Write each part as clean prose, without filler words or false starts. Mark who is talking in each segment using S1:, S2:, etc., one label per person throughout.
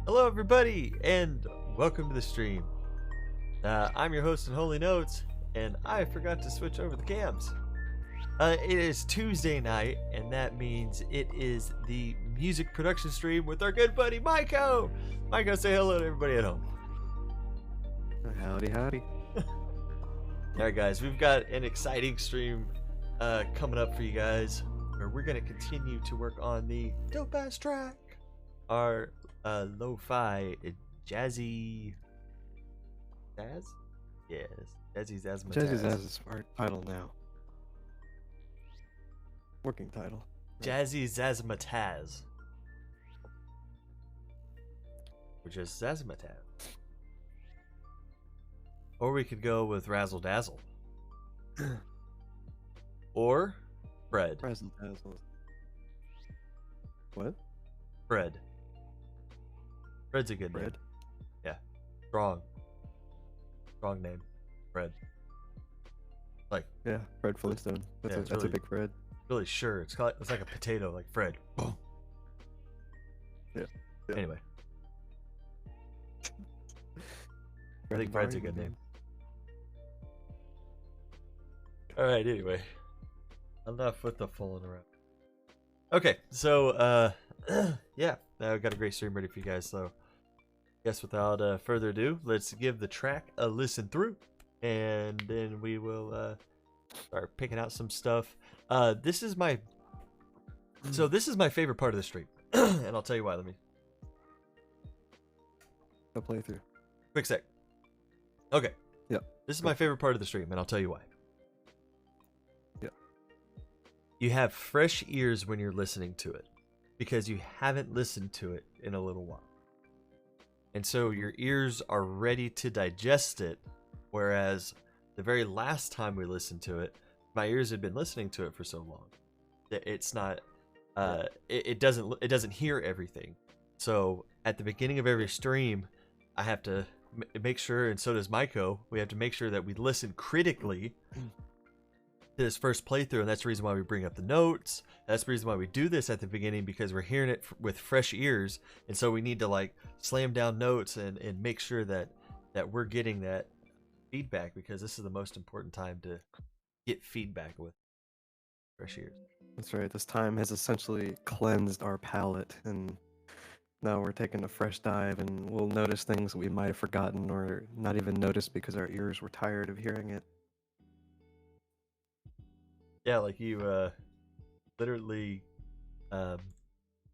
S1: Hello, everybody, and welcome to the stream. I'm your host in Holy Notes, and I forgot to switch over the cams. It is Tuesday night, and that means it is the music production stream with our good buddy Maiko. Maiko, say hello to everybody at home.
S2: Howdy, howdy.
S1: All right, guys, we've got an exciting stream coming up for you guys, where we're gonna continue to work on the dope ass track, our lo-fi jazzy jazz, yes, jazzy Zazzmatazz.
S2: Jazzy Zazz is our title now. Working title.
S1: Jazzy Zazzmatazz, which is Zazzmatazz. Or we could go with Razzle Dazzle. Or Fred.
S2: Razzle Dazzle. What?
S1: Fred. Fred's a good name.
S2: Fred?
S1: Yeah. Strong name. Fred. Like,
S2: Yeah, Fred Flintstone.
S1: Yeah,
S2: That's
S1: really-
S2: a big Fred.
S1: really sure. It's like a potato, like Fred. Boom.
S2: Yeah.
S1: Anyway, I think
S2: and
S1: Fred's a
S2: Barney,
S1: good
S2: man.
S1: name. Alright, anyway. Enough with the fooling around. Okay, so, yeah, I've got a great stream ready for you guys, so I guess without further ado, let's give the track a listen through, and then we will start picking out some stuff. This is my favorite part of the stream, and I'll tell you why. Let me
S2: A playthrough.
S1: quick sec. Okay.
S2: Yep.
S1: This is my favorite part of the stream, and I'll tell you why.
S2: Yep.
S1: You have fresh ears when you're listening to it, because you haven't listened to it in a little while. And so your ears are ready to digest it, whereas the very last time we listened to it, my ears had been listening to it for so long that it's not it doesn't hear everything. So at the beginning of every stream, I have to make sure, and so does Maiko, we have to make sure that we listen critically to this first playthrough, and that's the reason why we bring up the notes. That's the reason why we do this at the beginning, because we're hearing it with fresh ears, and so we need to like slam down notes and make sure that we're getting that feedback, because this is the most important time to get feedback with fresh ears.
S2: That's right. This time has essentially cleansed our palate, and now we're taking a fresh dive, and we'll notice things we might have forgotten or not even noticed because our ears were tired of hearing it.
S1: Yeah, like you literally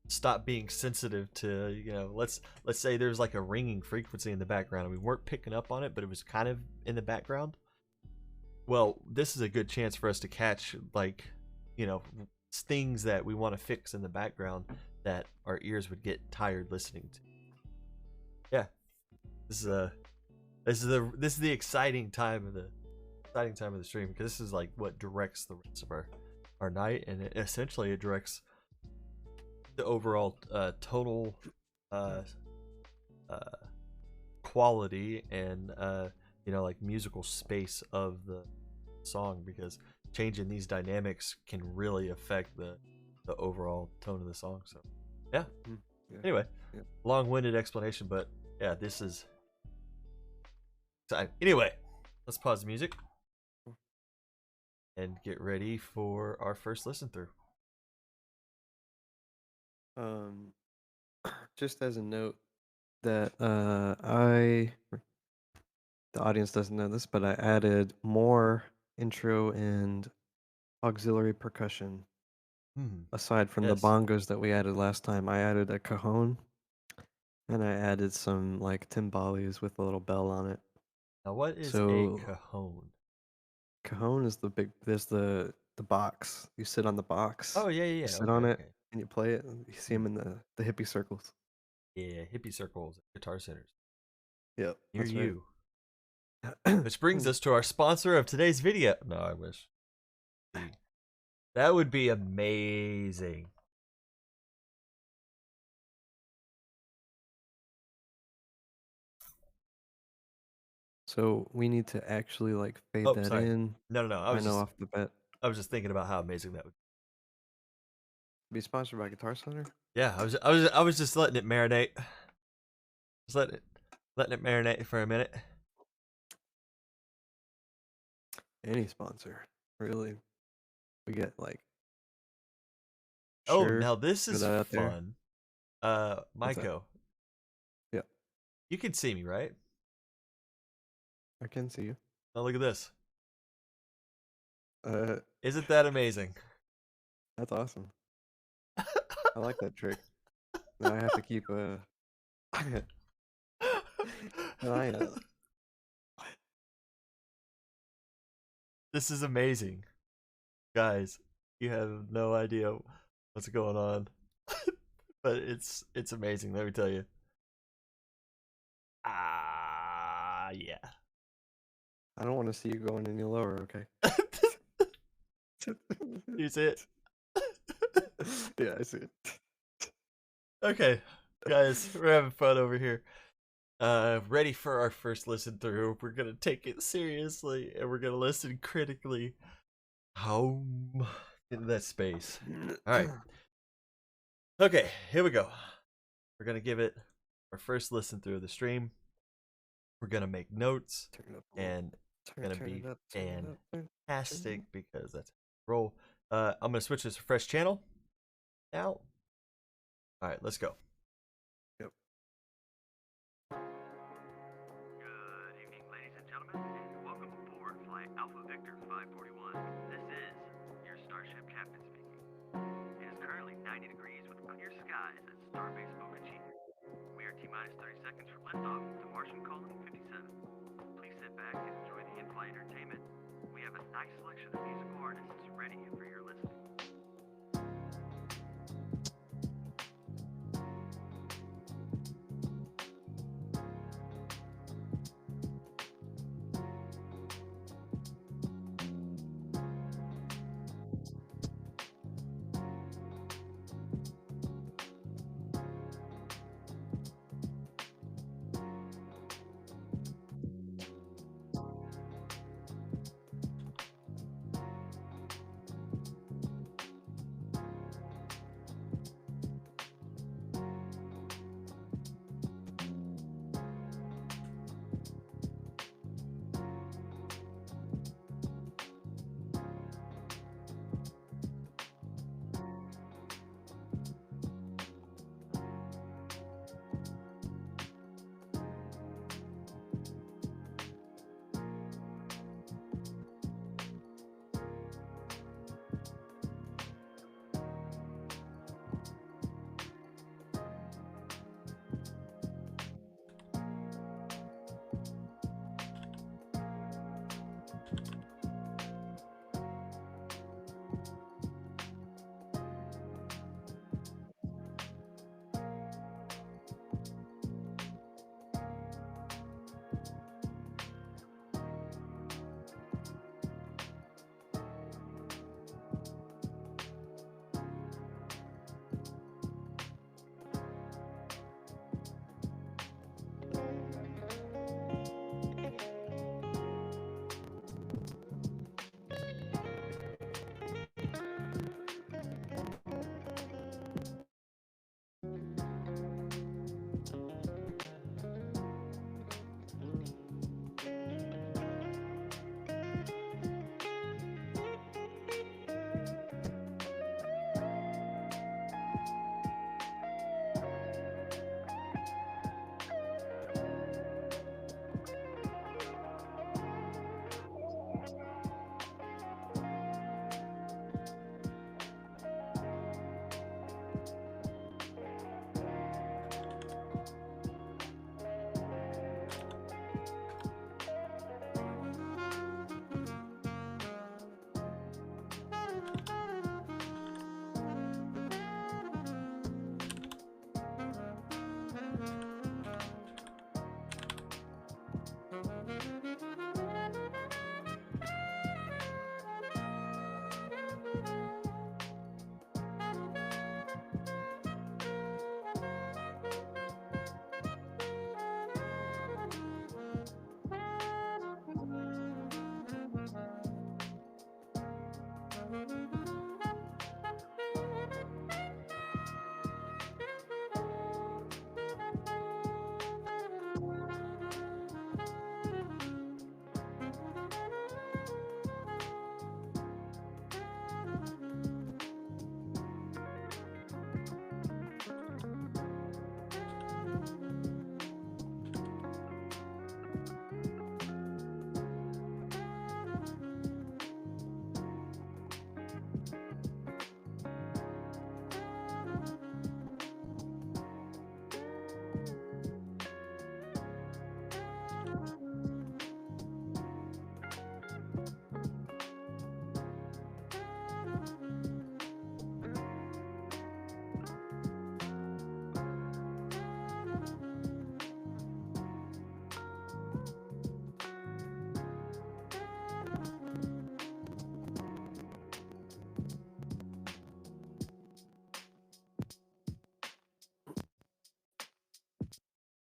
S1: stop being sensitive to, let's say there's like a ringing frequency in the background and we weren't picking up on it, but it was kind of in the background. Well, this is a good chance for us to catch, like, things that we want to fix in the background that our ears would get tired listening to. Yeah, this is the exciting time of the stream, because this is like what directs the rest of our night, and essentially it directs the overall total quality and like musical space of the song, because changing these dynamics can really affect the overall tone of the song. So yeah.
S2: Yeah.
S1: Anyway,
S2: Yeah.
S1: long-winded explanation, but yeah, this is exciting. Anyway, let's pause the music and get ready for our first listen through.
S2: Just as a note that the audience doesn't know this, but I added more intro and auxiliary percussion aside from
S1: Yes.
S2: the bongos that we added last time. I added a cajon, and I added some like timbales with a little bell on it.
S1: Now, what is
S2: So-
S1: a cajon?
S2: Cajon is there's the box. You sit on the box.
S1: Oh, yeah.
S2: You sit
S1: Okay,
S2: on it
S1: okay.
S2: and you play it. And you see them in the hippie circles.
S1: Yeah, hippie circles, guitar centers
S2: Yep.
S1: near
S2: that's right.
S1: you. Which brings us to our sponsor of today's video. No, I wish. That would be amazing.
S2: So we need to actually like fade
S1: Oh,
S2: that
S1: sorry.
S2: in.
S1: No.
S2: I know off the bat.
S1: I was just thinking about how amazing that would
S2: Be sponsored by Guitar Center.
S1: be. Yeah, I was just letting it marinate. Just letting it marinate for a minute.
S2: Any sponsor, really. We get like
S1: Oh,
S2: sure.
S1: now this
S2: Throw
S1: is
S2: that out there.
S1: fun.
S2: What's that?
S1: Maiko,
S2: Yeah,
S1: you can see me, right?
S2: I can see you.
S1: Now look at this.
S2: Uh,
S1: Isn't that amazing?
S2: that's awesome. I like that trick. Now I have to keep an eye out.
S1: This is amazing. Guys, you have no idea what's going on. But it's amazing, let me tell you. Yeah.
S2: I don't want to see you going any lower. Okay.
S1: You see it?
S2: Yeah, I see it.
S1: Okay, guys, we're having fun over here. Ready for our first listen through. We're gonna take it seriously and we're gonna listen critically. Home in that space. Alright. Okay, here we go. We're gonna give it our first listen through of the stream. We're gonna make notes
S2: Turn it up.
S1: and it's gonna be
S2: it up, turn it up,
S1: fantastic because that's how I roll. I'm gonna switch this to fresh channel now. Alright, let's go.
S2: Yep.
S3: Good evening, ladies and gentlemen, and welcome aboard Flight Alpha Victor 541. This is your Starship Captain speaking. It is currently 90 degrees with clear skies at Starbase Boca Chica. We are T-minus 30 seconds from liftoff to Martian Colony 57. Please sit back and enjoy the in-flight entertainment. We have a nice selection of musical artists ready for your listening.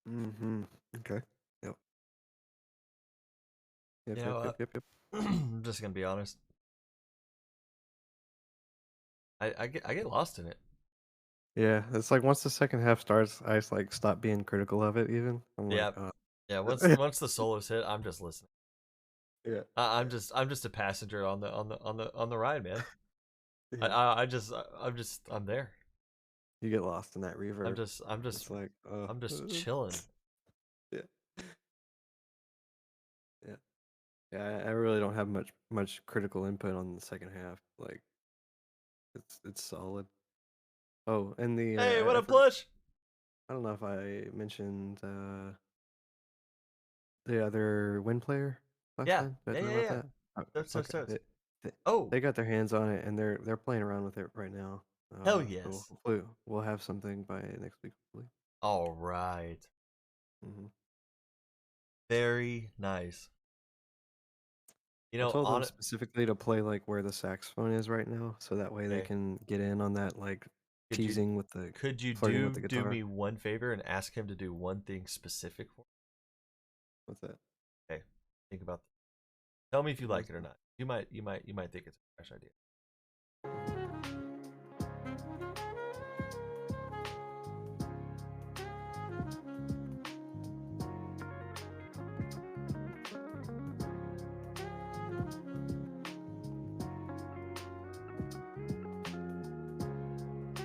S2: Mm-hmm. Okay. Yep. Yep.
S1: You
S2: Yep.
S1: know,
S2: Yep. Yep. Yep.
S1: I'm just gonna be honest. I get lost in it.
S2: Yeah, it's like once the second half starts, I just like stop being critical of it. Even I'm like,
S1: Yeah, yeah. Once the solos hit, I'm just listening.
S2: yeah,
S1: I'm just a passenger on the ride, man. I
S2: yeah.
S1: I, I just I- I'm just I'm there.
S2: You get lost in that
S1: I'm
S2: reverb.
S1: just I'm just
S2: It's like,
S1: I'm just chilling.
S2: yeah, yeah, yeah. I really don't have much critical input on the second half. Like, it's solid. Oh, and the
S1: Hey, what
S2: I
S1: up,
S2: forgot.
S1: Plush?
S2: I don't know if I mentioned the other wind player last
S1: Yeah,
S2: time. Did I
S1: yeah,
S2: talk
S1: yeah,
S2: about
S1: yeah.
S2: that?
S1: Totes, totes,
S2: Okay,
S1: totes.
S2: they
S1: Oh,
S2: they got their hands on it and they're playing around with it right now.
S1: hell
S2: So
S1: yes.
S2: hopefully we'll have something by next week. Hopefully.
S1: All right.
S2: Hmm.
S1: Very nice. You
S2: I
S1: know,
S2: told them
S1: on it.
S2: specifically to play like where the saxophone is right now, so that way they
S1: Okay.
S2: can get in on that like
S1: Could you
S2: teasing with the
S1: could you
S2: flirting with
S1: do
S2: the
S1: do
S2: guitar.
S1: me one favor and ask him to do one thing specific for
S2: What's that?
S1: me? Okay. Think about that. Tell me if you like
S2: What's
S1: it or not. You might think it's a fresh idea.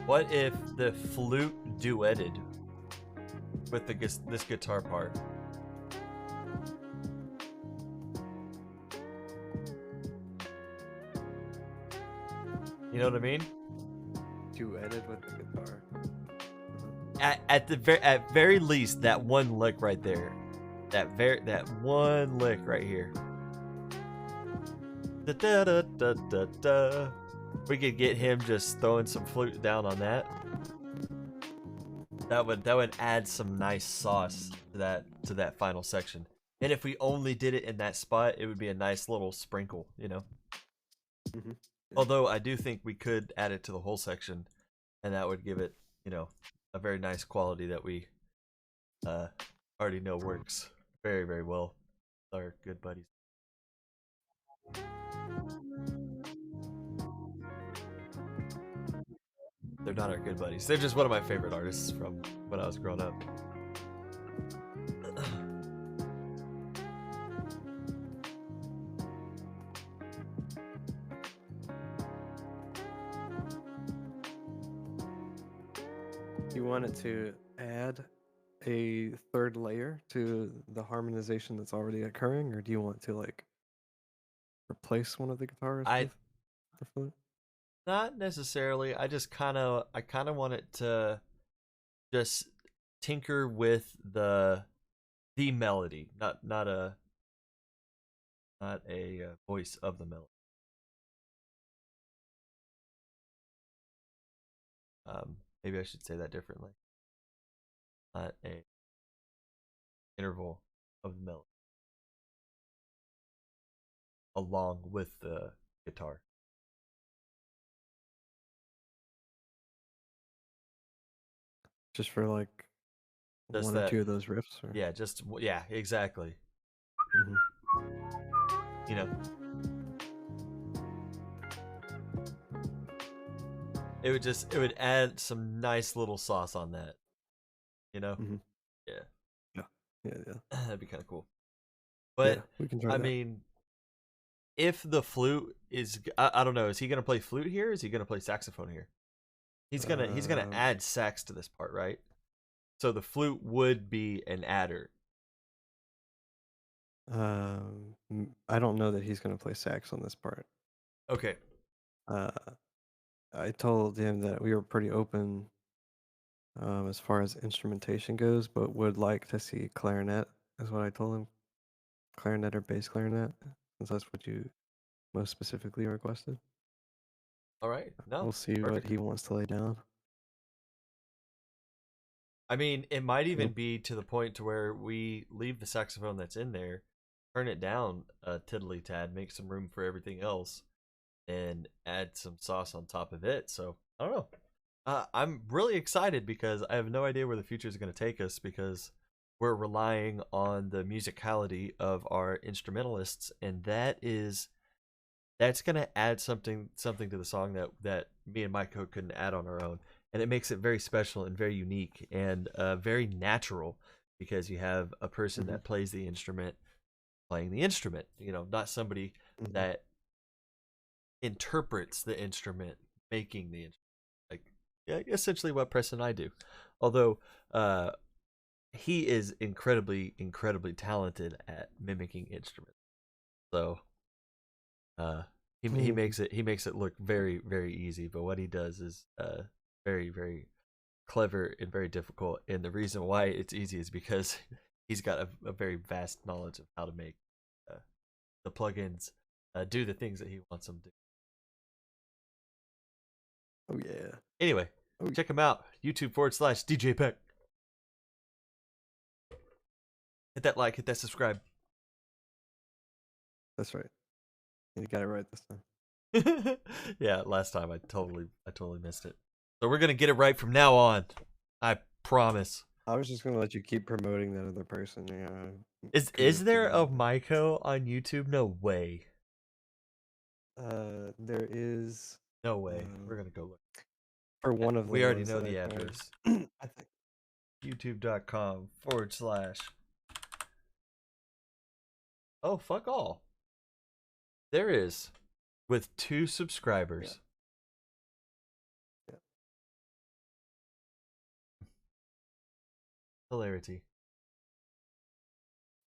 S1: What if the flute duetted with this guitar part? You know what I mean?
S2: duetted with the guitar.
S1: At very least that one lick right there, that one lick right here. Da, da, da, da, da, da. We could get him just throwing some flute down on that. That would add some nice sauce to that final section. And if we only did it in that spot, it would be a nice little sprinkle, you know.
S2: Mm-hmm. Yeah.
S1: Although I do think we could add it to the whole section, and that would give it, a very nice quality that we uh, already know works very, very well with our good buddies. They're not our good buddies. They're just one of my favorite artists from when I was growing up.
S2: You want it to add a third layer to the harmonization that's already occurring, or do you want to like replace one of the guitars
S1: I
S2: with the flute?
S1: Not necessarily. I kind of want it to just tinker with the melody, not a voice of the melody. Maybe I should say that differently. Not a interval of the melody along with the guitar.
S2: Just for like
S1: Just
S2: one or
S1: that,
S2: two of those riffs, or
S1: yeah, exactly.
S2: Mhm.
S1: You know, it would add some nice little sauce on that. You know,
S2: Mhm.
S1: yeah,
S2: Yeah, yeah, yeah,
S1: that'd be kind of cool.
S2: yeah.
S1: But
S2: We can try
S1: I
S2: that.
S1: mean, if the flute I don't know, is he gonna play flute here? Is he gonna play saxophone here? He's gonna
S2: Um,
S1: add sax to this part, right? So the flute would be an adder.
S2: I don't know that he's gonna play sax on this part.
S1: Okay.
S2: Uh, I told him that we were pretty open as far as instrumentation goes, but would like to see clarinet, is what I told him. Clarinet or bass clarinet, since that's what you most specifically requested.
S1: All right. No.
S2: We'll see what
S1: Perfect.
S2: he wants to lay down.
S1: I mean, it might even
S2: Yep.
S1: be to the point to where we leave the saxophone that's in there, turn it down a tiddly tad, make some room for everything else, and add some sauce on top of it. So I don't know. I'm really excited because I have no idea where the future is going to take us because we're relying on the musicality of our instrumentalists, and that's gonna add something to the song that me and Miko couldn't add on our own, and it makes it very special and very unique and very natural because you have a person
S2: Mhm.
S1: that plays the instrument playing the instrument. Not somebody
S2: Mhm.
S1: that interprets the instrument making the instrument. Like, yeah, essentially what Preston and I do. Although he is incredibly talented at mimicking instruments. So he
S2: Mhm.
S1: makes it look very easy, but what he does is very clever and very difficult. And the reason why it's easy is because he's got a very vast knowledge of how to make uh, the plugins do the things that he wants them to.
S2: Oh yeah.
S1: Anyway,
S2: Oh,
S1: check him out. YouTube.com/DJ Peck. Hit that like, hit that subscribe.
S2: that's right. You got it right this time.
S1: Yeah, last time I totally missed it. So we're gonna get it right from now on. I promise.
S2: I was just gonna let you keep promoting that other person. Yeah.
S1: Is
S2: Kudos to
S1: there a
S2: them.
S1: Maiko on YouTube? No way.
S2: There is
S1: No way. We're gonna go look.
S2: for one of the
S1: We already
S2: ones
S1: know
S2: that
S1: the
S2: I found.
S1: address.
S2: I think.
S1: YouTube.com/. Oh, fuck all. There is. With 2 subscribers.
S2: Yeah.
S1: Hilarity.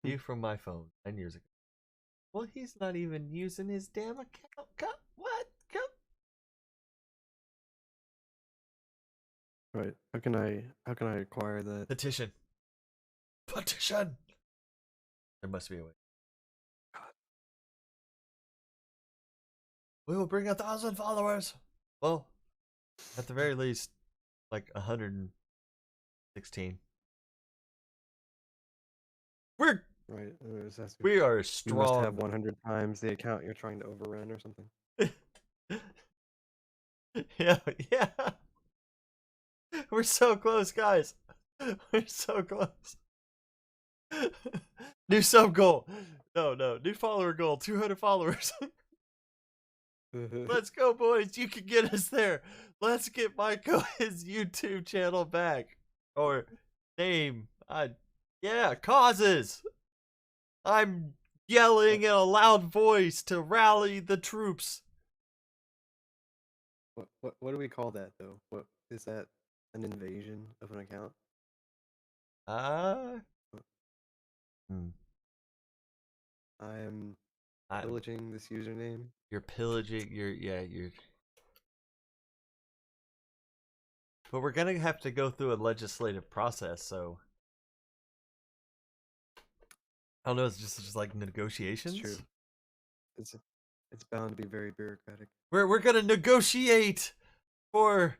S1: View from my phone 10 years ago. Well, he's not even using his damn account. What?
S2: Right. How can I acquire that?
S1: Petition. There must be a way. We will bring 1,000 followers. Well, at the very least, like 116. We're
S2: Right.
S1: we are
S2: You must have
S1: strong.
S2: 100 times the account you're trying to overrun or something.
S1: Yeah, yeah. We're so close, guys. We're so close. New sub goal. No, new follower goal. 200 followers. Let's go, boys. You can get us there. Let's get Michael his YouTube channel back. Or name. Yeah, causes. I'm yelling in a loud voice to rally the troops.
S2: What do we call that though? What is that? An invasion of an account?
S1: Uh, hmm.
S2: I am
S1: I,
S2: pillaging this username.
S1: you're pillaging. But we're gonna have to go through a legislative process, so I don't know. It's just like
S2: It's
S1: negotiations.
S2: true. It's it's bound to be very bureaucratic.
S1: We're gonna negotiate for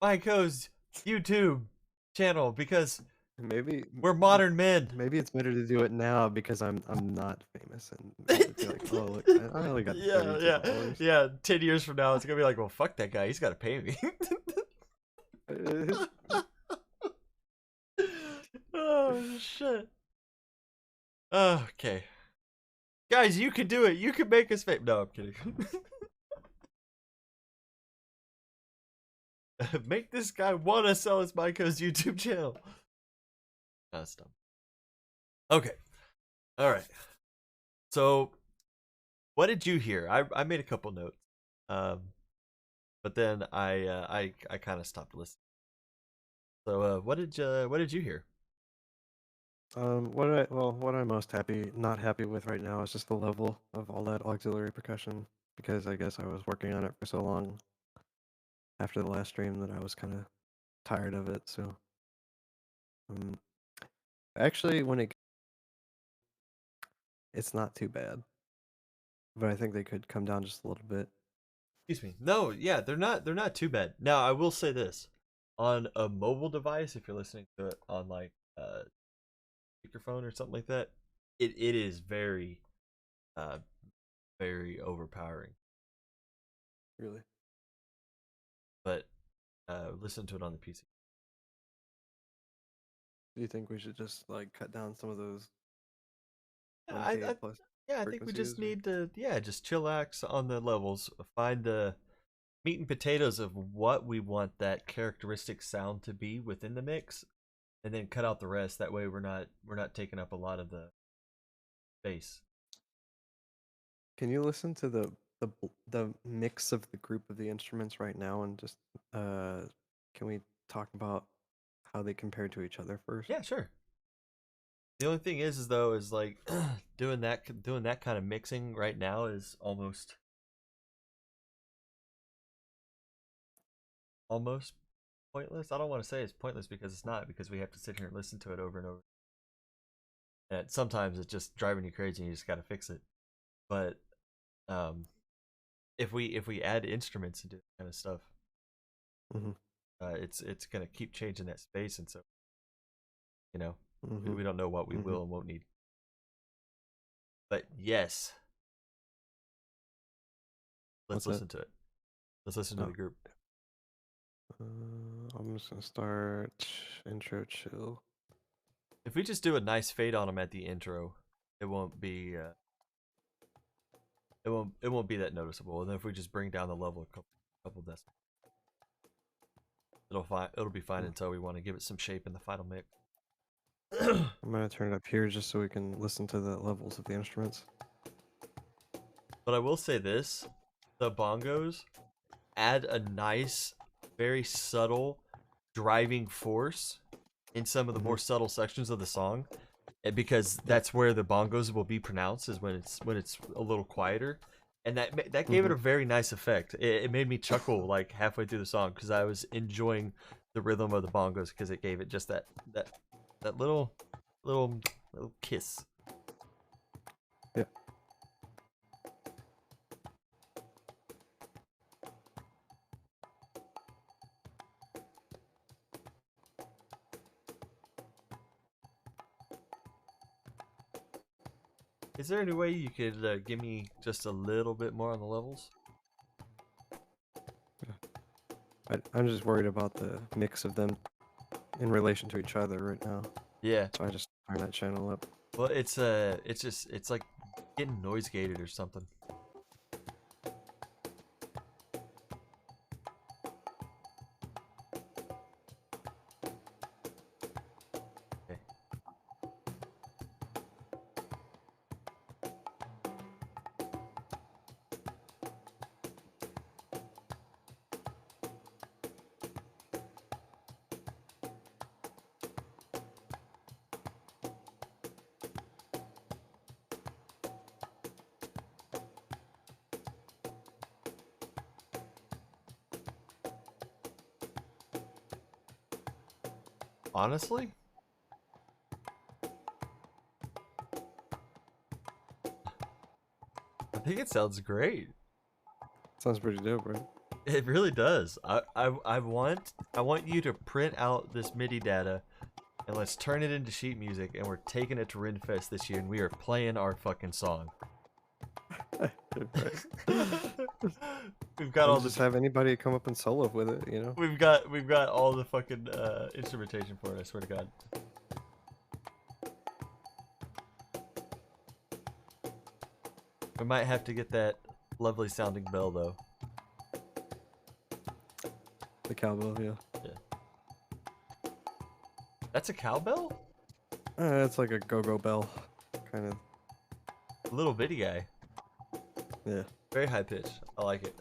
S1: Maiko's YouTube channel because
S2: Maybe
S1: we're modern men.
S2: maybe it's better to do it now because I'm not famous and it'd be like, oh look, I only got 32 followers.
S1: Yeah. 10 years from now, it's gonna be like, well, fuck that guy. He's got to pay me. Oh shit. Okay, guys, you can do it. You can make us famous. No, I'm kidding. Make this guy want to sell his Maiko's YouTube channel. That's dumb. Okay. All right. So, what did you hear? I made a couple notes, but then I kind of stopped listening. So, what did you hear?
S2: What I'm most not happy with right now is just the level of all that auxiliary percussion because I guess I was working on it for so long after the last stream that I was kind of tired of it. So, um, actually, it's not too bad, but I think they could come down just a little bit.
S1: Excuse me. No, yeah, they're not too bad. Now, I will say this: on a mobile device, if you're listening to it on like speakerphone or something like that, it is uh very overpowering.
S2: Really.
S1: But listen to it on the PC.
S2: Do you think we should just like cut down some of those
S1: Yeah,
S2: 1K plus
S1: yeah, I think we just
S2: frequencies? Or...
S1: need to, yeah, just chillax on the levels, find the meat and potatoes of what we want that characteristic sound to be within the mix, and then cut out the rest. That way, we're not taking up a lot of the space.
S2: Can you listen to the mix of the group of the instruments right now and just can we talk about how they compare to each other first?
S1: Yeah, sure. The only thing is though, is like doing that kind of mixing right now is almost pointless. I don't want to say it's pointless because it's not, because we have to sit here and listen to it over and over. And sometimes it's just driving you crazy and you just got to fix it. But um, if we add instruments and do that kind of stuff,
S2: Mm-hmm.
S1: it's gonna keep changing that space, and so
S2: Mm-hmm.
S1: we don't know what we
S2: Mm-hmm.
S1: will and won't need. But yes, let's
S2: What's that?
S1: listen to it. Let's listen to
S2: Oh.
S1: the group.
S2: I'm just gonna start intro chill.
S1: If we just do a nice fade on them at the intro, it won't be it won't be that noticeable. And then if we just bring down the level a couple decibels, it'll be fine until we want to give it some shape in the final mix.
S2: I'm gonna turn it up here just so we can listen to the levels of the instruments.
S1: But I will say this, the bongos add a nice, very subtle driving force in some of the more subtle sections of the song, because that's where the bongos will be pronounced, is when it's a little quieter, and that gave it a very nice effect. It made me chuckle like halfway through the song because I was enjoying the rhythm of the bongos, because it gave it just that little kiss.
S2: Yeah.
S1: Is there any way you could give me just a little bit more on the levels?
S2: I'm just worried about the mix of them in relation to each other right now.
S1: Yeah.
S2: So I just turn that channel up.
S1: Well, it's like getting noise gated or something. Okay. Honestly, I think it sounds great.
S2: Sounds pretty dope, right?
S1: It really does. I want you to print out this MIDI data and let's turn it into sheet music, and we're taking it to Rinfest this year and we are playing our fucking song. We've got all
S2: just
S1: the
S2: have anybody come up and solo with it, you know?
S1: we've got all the fucking instrumentation for it, I swear to God. We might have to get that lovely sounding bell though.
S2: The cowbell, yeah.
S1: That's a cowbell?
S2: It's like a go-go bell, kind of.
S1: A little bitty guy.
S2: Yeah.
S1: Very high pitch. I like it.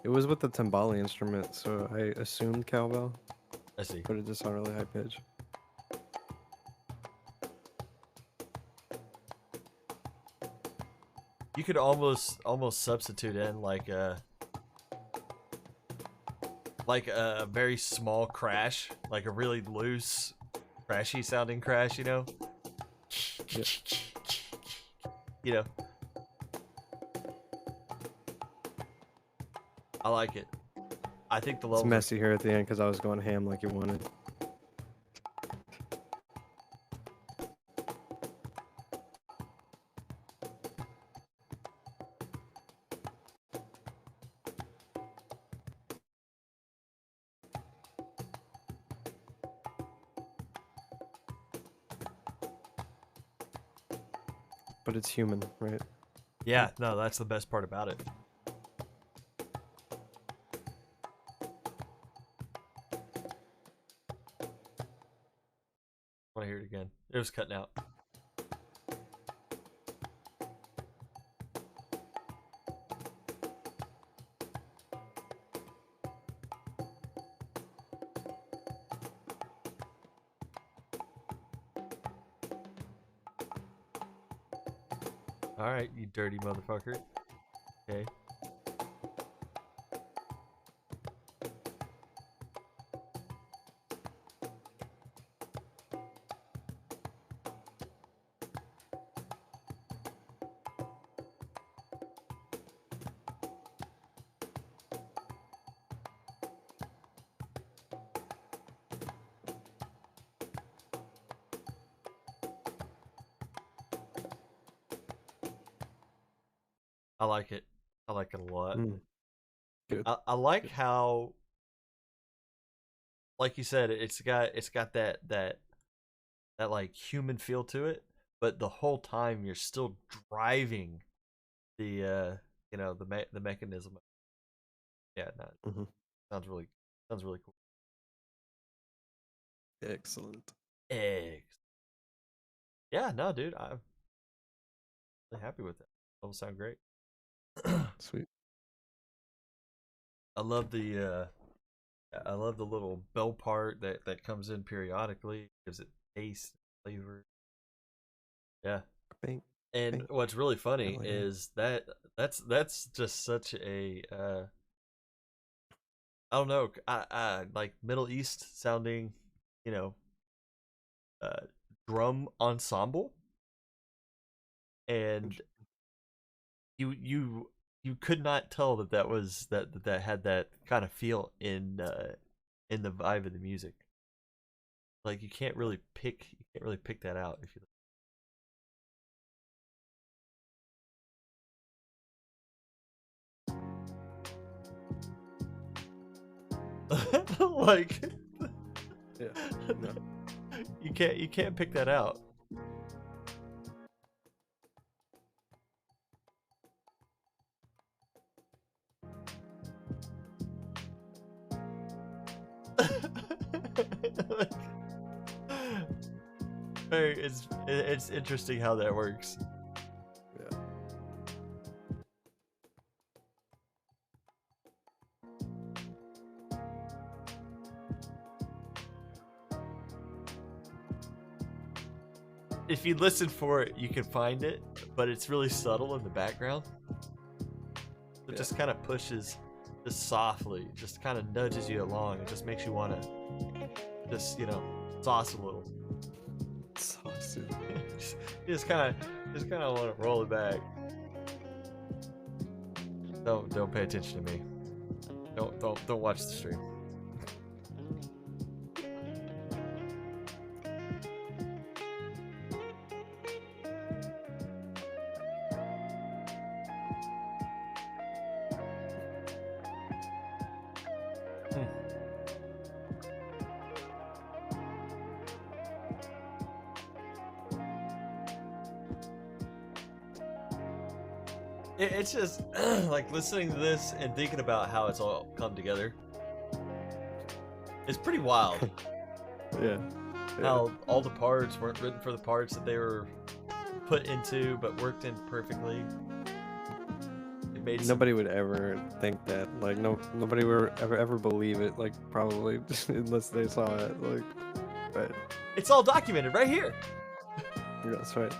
S2: It was with the timbali instrument, so I assumed cowbell,
S1: I see.
S2: but it just sounded really high pitch.
S1: You could almost substitute in like a very small crash, like a really loose, crashy sounding crash, you know?
S2: Yeah.
S1: You know? I like it. I think the
S2: It's
S1: level
S2: messy here at the end because I was going ham like you wanted. but it's human, right?
S1: Yeah, no, that's the best part about it. I want to hear it again. It was cutting out. All right, you dirty motherfucker. Okay. I like it. I like it a lot.
S2: Good.
S1: I like how, like you said, it's got that like human feel to it, but the whole time you're still driving the the mechanism. Yeah, no,
S2: Mhm.
S1: sounds really cool.
S2: Excellent.
S1: Eggs. Yeah, no, dude, I'm really happy with that. That'll sound great.
S2: Sweet.
S1: I love the little bell part that comes in periodically. Gives it taste, flavor. Yeah.
S2: Thank.
S1: And what's really funny
S2: Hell yeah.
S1: is that's just such a I don't know, like Middle East sounding, you know, uh, drum ensemble, and you could not tell that was that had that kind of feel in the vibe of the music. Like you can't really pick that out if you like
S2: Yeah. No.
S1: you can't pick that out. Like, it's interesting how that works.
S2: Yeah.
S1: If you listen for it, you can find it, but it's really subtle in the background. It just kind of pushes, just softly, just kind of nudges you along. It just makes you want to, just sauce a little.
S2: Sauce.
S1: You just kind of want to roll it back. Don't pay attention to me. Don't watch the stream. It's just like listening to this and thinking about how it's all come together. It's pretty wild.
S2: Yeah.
S1: How all the parts weren't written for the parts that they were put into, but worked in perfectly. It made
S2: Nobody would ever think that. Like, nobody would ever believe it. Like, probably unless they saw it. Like, but
S1: it's all documented right here.
S2: yeah, that's right.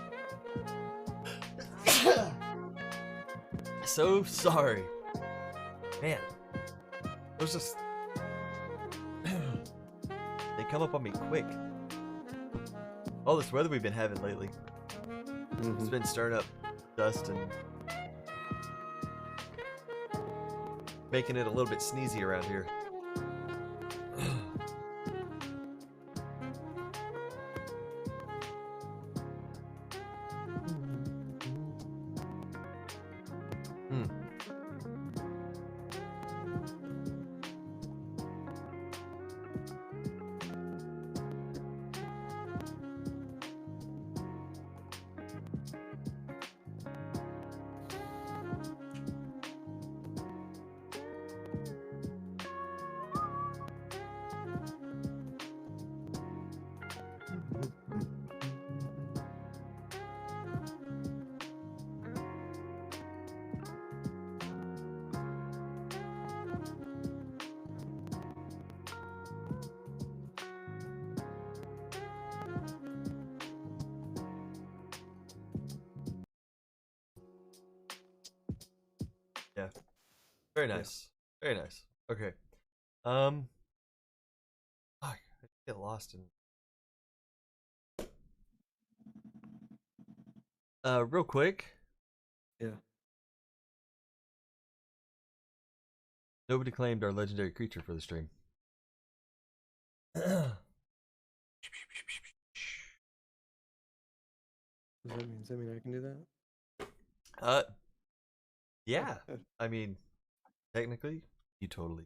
S1: So sorry, man. It was just they come up on me quick. All this weather we've been having lately, it's been stirring up dust and making it a little bit sneezy around here. Very nice. Very nice. Okay. I get lost in. Real quick.
S2: Yeah.
S1: Nobody claimed our legendary creature for the stream.
S2: Does that mean I can do that?
S1: uh, yeah. I mean, technically, you totally.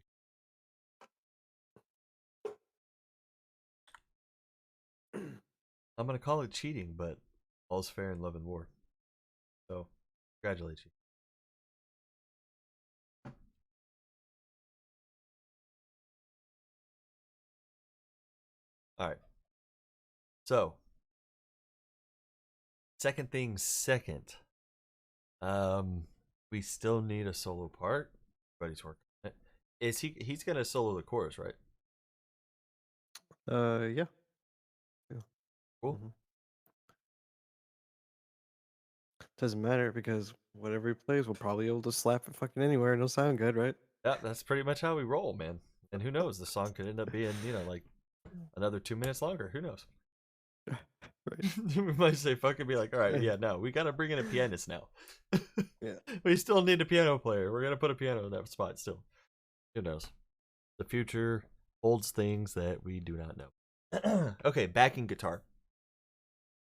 S1: I'm gonna call it cheating, but all's fair in love and war. So, congratulate you. All right. So, second thing second. We still need a solo part. Everybody's working on it. Is he's gonna solo the chorus, right?
S2: Yeah. Yeah.
S1: Cool.
S2: Mhm. Doesn't matter because whatever he plays, we'll probably be able to slap it fucking anywhere and it'll sound good, right?
S1: Yeah, that's pretty much how we roll, man. And who knows? The song could end up being, like another 2 minutes longer. Who knows?
S2: Right.
S1: We might say fucking be like, all right, yeah, no, we gotta bring in a pianist now.
S2: Yeah.
S1: We still need a piano player. We're gonna put a piano in that spot still. Who knows? The future holds things that we do not know. Okay, backing guitar.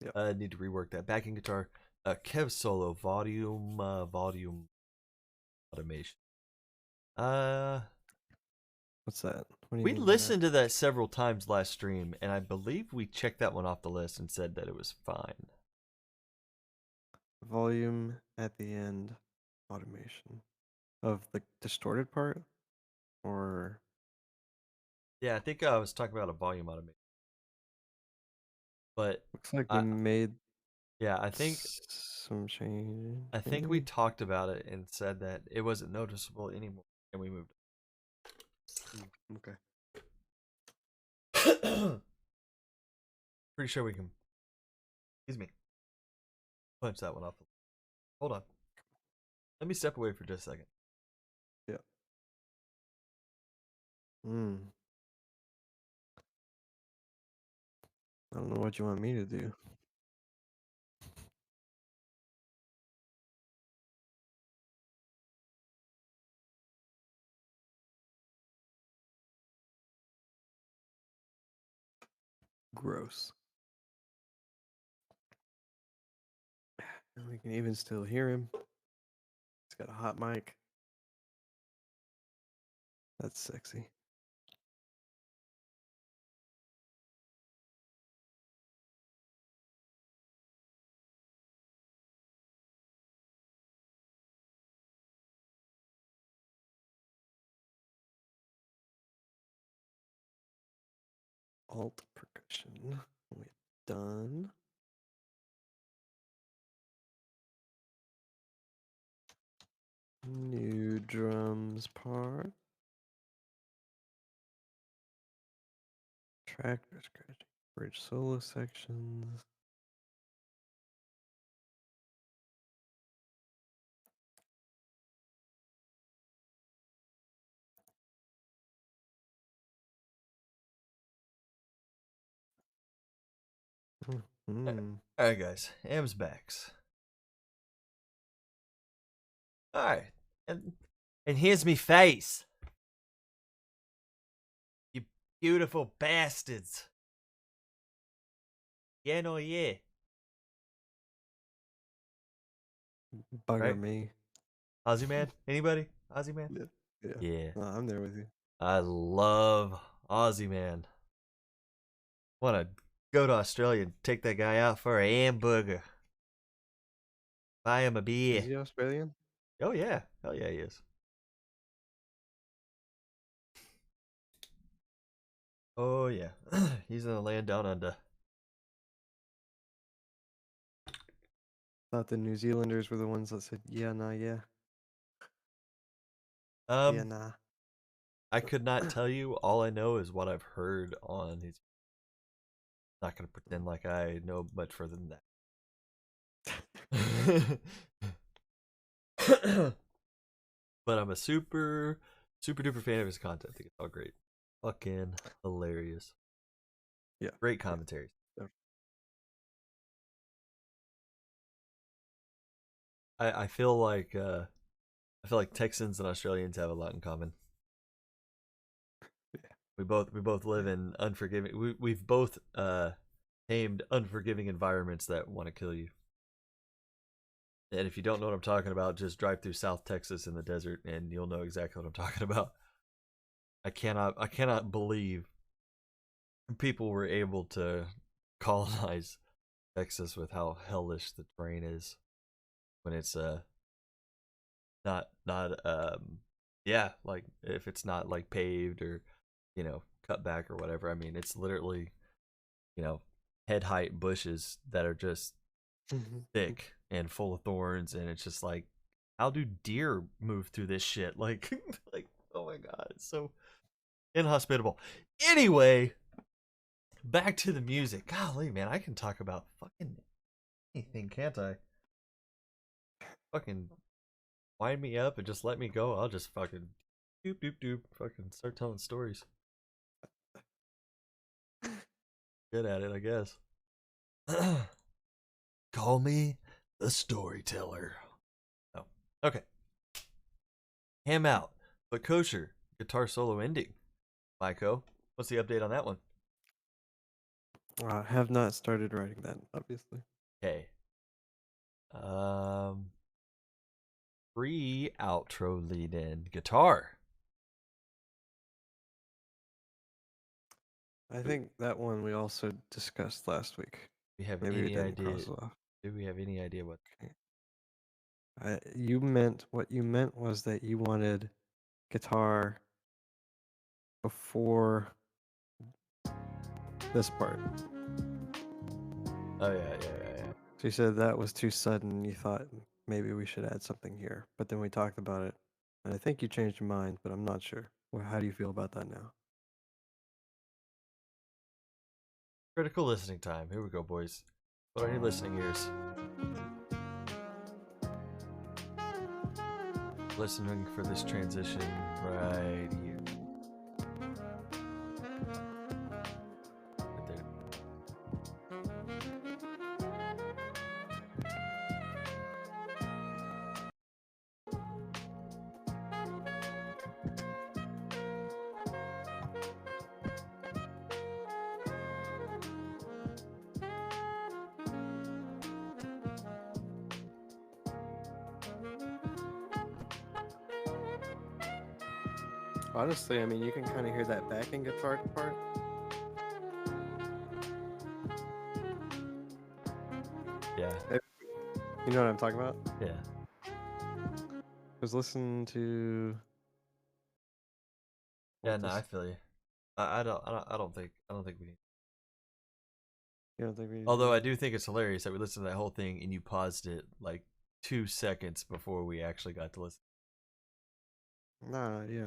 S2: Yep.
S1: I need to rework that backing guitar. Kev solo volume automation.
S2: What's that? What do you
S1: We
S2: mean by that?
S1: listened to that several times last stream, and I believe we checked that one off the list and said that it was fine.
S2: Volume at the end automation of the distorted part, or
S1: Yeah, I think I was talking about a volume automation. But
S2: looks like
S1: I-
S2: we made
S1: yeah, I think
S2: some change.
S1: we talked about it and said that it wasn't noticeable anymore, and we moved.
S2: Okay.
S1: Pretty sure we can. Excuse me. Punch that one off. Hold on. Let me step away for just a second.
S2: Yeah. Hmm. I don't know what you want me to do. Gross. And we can even still hear him. He's got a hot mic. That's sexy. Alt percussion. We're done. New drums part. Tractor scratching. Bridge solo sections. Mm.
S1: All right, guys. Am's backs. All right, and here's me face. You beautiful bastards. Yeah, no, yeah.
S2: Bugger
S1: Right?
S2: me.
S1: Ozzy Man? Anybody? Ozzy Man?
S2: Yeah.
S1: Yeah.
S2: No, I'm there with you.
S1: I love Ozzy Man. Want to go to Australia and take that guy out for a hamburger. Buy him a beer.
S2: Is he Australian?
S1: Oh, yeah. Hell yeah, he is. Oh, yeah. He's in the land down under.
S2: Thought the New Zealanders were the ones that said, yeah, nah, yeah. Yeah, nah.
S1: I could not tell you. All I know is what I've heard on his. Not going to pretend like I know much further than that. but I'm a super duper fan of his content. I think it's all great. Fucking hilarious.
S2: Yeah.
S1: Great commentaries.
S2: Yeah.
S1: I feel like Texans and Australians have a lot in common.
S2: Yeah.
S1: We both live in unforgiving. We've both tamed unforgiving environments that want to kill you. And if you don't know what I'm talking about, just drive through South Texas in the desert, and you'll know exactly what I'm talking about. I cannot believe people were able to colonize Texas with how hellish the terrain is when it's not yeah, like if it's not like paved or cut back or whatever. I mean, it's literally head height bushes that are just thick and full of thorns, and it's just like, how do deer move through this shit? Like like, oh my god, it's so inhospitable. Anyway, back to the music. Golly, man, I can talk about fucking anything, can't I? Fucking wind me up and just let me go. I'll just fucking doop doop doop fucking start telling stories. Good at it, I guess. Call me the storyteller. Oh, okay. Ham out, but kosher guitar solo ending. Maiko, what's the update on that one?
S2: I have not started writing that, obviously.
S1: Okay. Free outro lead in guitar.
S2: I think that one we also discussed last week.
S1: We have
S2: Maybe we
S1: any
S2: didn't
S1: idea?
S2: cross it off.
S1: Do we have any idea what?
S2: What you meant was that you wanted guitar before this part.
S1: Oh yeah.
S2: So you said that was too sudden. You thought maybe we should add something here, but then we talked about it, and I think you changed your mind, but I'm not sure. Well, how do you feel about that now?
S1: Critical listening time. Here we go, boys. Put on your listening ears. Listening for this transition right here. Right there.
S2: Honestly, I mean, you can kind of hear that backing guitar part.
S1: Yeah.
S2: You know what I'm talking about?
S1: Yeah.
S2: Just listen to.
S1: Yeah,
S2: what
S1: no, I
S2: this-
S1: feel you. I don't think we need.
S2: You don't think we?
S1: Although I do think it's hilarious that we listened to that whole thing and you paused it like 2 seconds before we actually got to listen.
S2: Nah, yeah.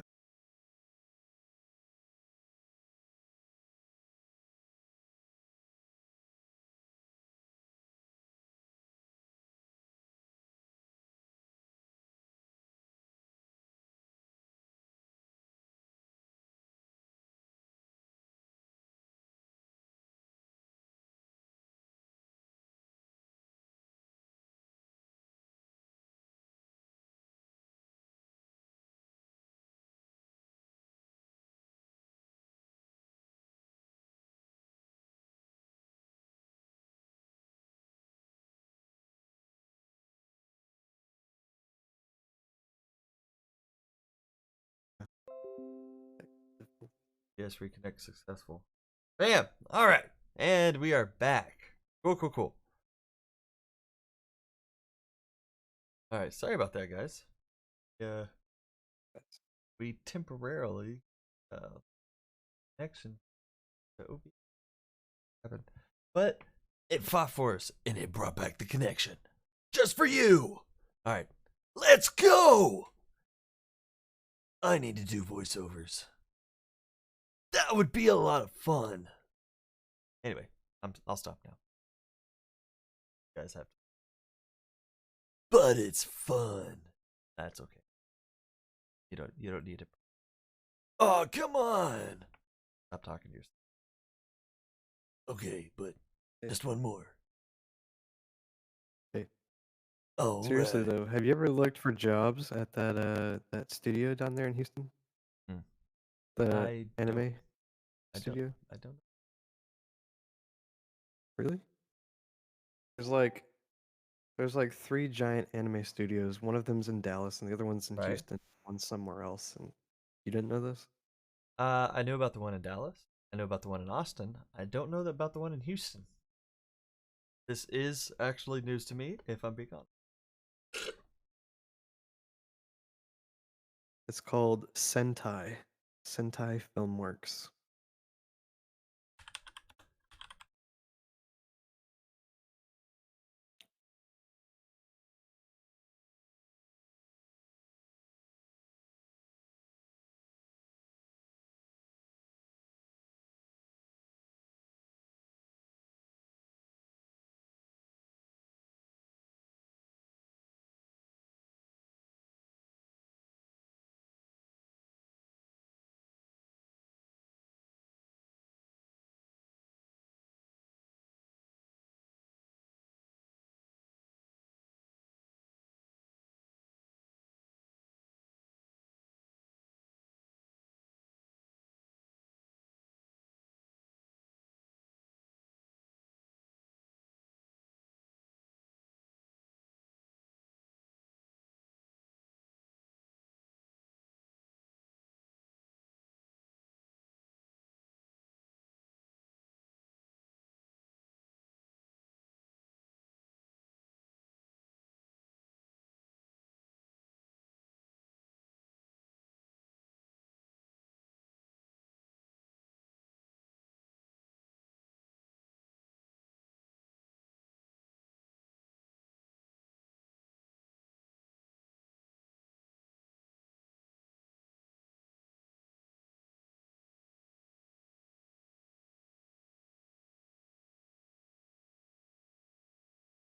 S1: Yes, reconnect successful. Bam! Alright. And we are back. Cool. Alright, sorry about that, guys. Yeah. We temporarily connection to OB happened. But it fought for us and it brought back the connection. Just for you! Alright. Let's go! I need to do voiceovers. That would be a lot of fun. Anyway, I'll stop now. You guys have to. But it's fun. That's okay. You don't need to. Oh, come on! Stop talking to yourself. Okay, but just one more.
S2: Hey.
S1: Oh,
S2: Seriously though, have you ever looked for jobs at that studio down there in Houston?
S1: Hmm.
S2: The
S1: I
S2: anime
S1: don't.
S2: studio?
S1: I don't.
S2: Really? There's like three giant anime studios. One of them's in Dallas and the other one's in
S1: Right.
S2: Houston, one's somewhere else. And you didn't know this?
S1: I know about the one in Dallas. I know about the one in Austin. I don't know about the one in Houston. This is actually news to me, if I'm being honest.
S2: It's called Sentai. Sentai Filmworks.